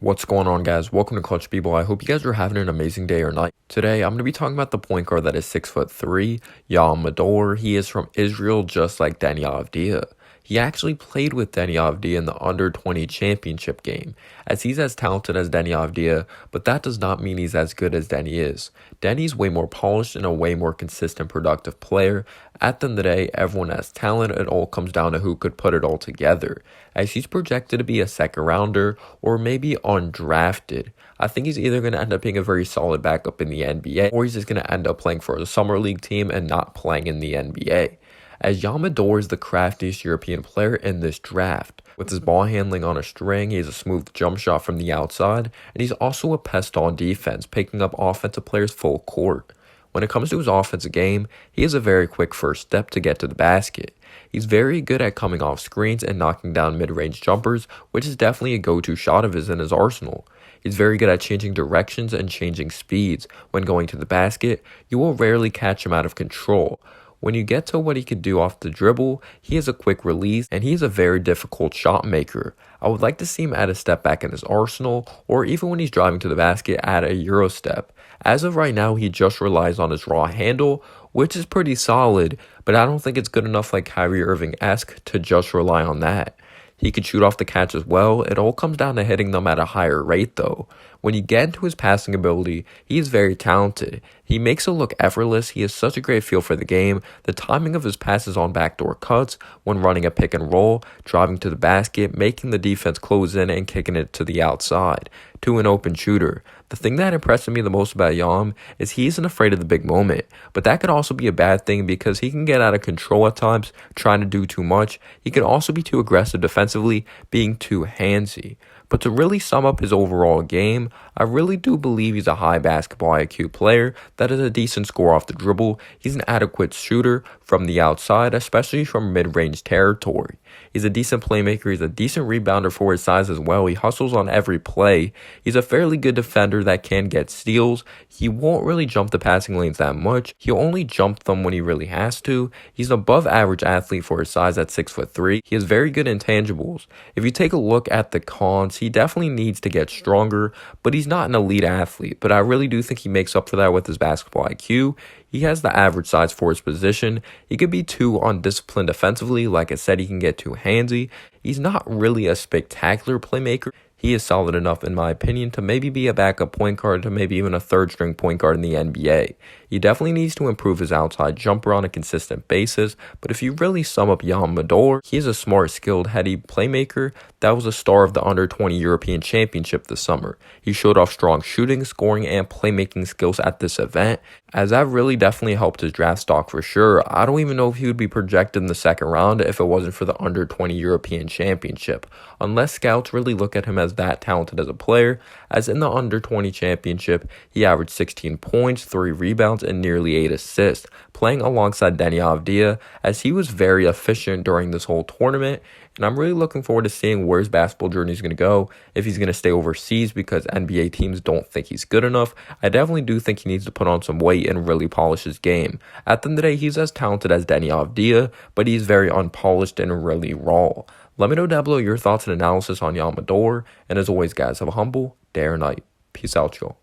What's going on, guys? Welcome to Clutch People. I hope you guys are having an amazing day or night. Today, I'm going to be talking about the point guard that is 6'3", Yam Madar. He is from Israel, just like Deni Avdija. He actually played with Deni Avdija in the under-20 championship game, as he's as talented as Deni Avdija, but that does not mean he's as good as Deni is. Deni's way more polished and a way more consistent, productive player. At the end of the day, everyone has talent. It all comes down to who could put it all together, as he's projected to be a second rounder or maybe undrafted. I think he's either going to end up being a very solid backup in the NBA, or he's just going to end up playing for the summer league team and not playing in the NBA. As Yam Madar is the craftiest European player in this draft. With his ball handling on a string, he has a smooth jump shot from the outside, and he's also a pest on defense, picking up offensive players full court. When it comes to his offensive game, he has a very quick first step to get to the basket. He's very good at coming off screens and knocking down mid-range jumpers, which is definitely a go-to shot of his in his arsenal. He's very good at changing directions and changing speeds. When going to the basket, you will rarely catch him out of control. When you get to what he could do off the dribble, he has a quick release, and he is a very difficult shot maker. I would like to see him add a step back in his arsenal, or even when he's driving to the basket, add a Euro step. As of right now, he just relies on his raw handle, which is pretty solid, but I don't think it's good enough like Kyrie Irving-esque to just rely on that. He can shoot off the catch as well. It all comes down to hitting them at a higher rate, though. When you get into his passing ability, he is very talented. He makes it look effortless. He has such a great feel for the game. The timing of his passes on backdoor cuts, when running a pick and roll, driving to the basket, making the defense close in and kicking it to the outside to an open shooter. The thing that impressed me the most about Yam is he isn't afraid of the big moment, but that could also be a bad thing because he can get out of control at times, trying to do too much. He can also be too aggressive defensively, being too handsy. But to really sum up his overall game, I really do believe he's a high basketball IQ player that is a decent scorer off the dribble. He's an adequate shooter from the outside, especially from mid-range territory. He's a decent playmaker. He's a decent rebounder for his size as well. He hustles on every play. He's a fairly good defender that can get steals. He won't really jump the passing lanes that much. He'll only jump them when he really has to. He's an above average athlete for his size at 6'3". He has very good intangibles. If you take a look at the cons, he definitely needs to get stronger, but he's not an elite athlete. But I really do think he makes up for that with his basketball IQ. He has the average size for his position. He could be too undisciplined defensively. Like I said, he can get too handsy. He's not really a spectacular playmaker. He is solid enough, in my opinion, to maybe be a backup point guard, to maybe even a third-string point guard in the NBA. He definitely needs to improve his outside jumper on a consistent basis, but if you really sum up Yam Madar, he is a smart, skilled, heady playmaker that was a star of the Under-20 European Championship this summer. He showed off strong shooting, scoring, and playmaking skills at this event, as that really definitely helped his draft stock for sure. I don't even know if he would be projected in the second round if it wasn't for the Under-20 European Championship, unless scouts really look at him as that talented as a player, as in the Under-20 Championship, he averaged 16 points, 3 rebounds, and nearly 8 assists, playing alongside Deni Avdija, as he was very efficient during this whole tournament. And I'm really looking forward to seeing where his basketball journey is going to go, if he's going to stay overseas because NBA teams don't think he's good enough. I definitely do think he needs to put on some weight and really polish his game. At the end of the day, he's as talented as Deni Avdija, but he's very unpolished and really raw. Let me know down below your thoughts and analysis on Yam Madar. And as always, guys, have a humble day or night. Peace out, y'all.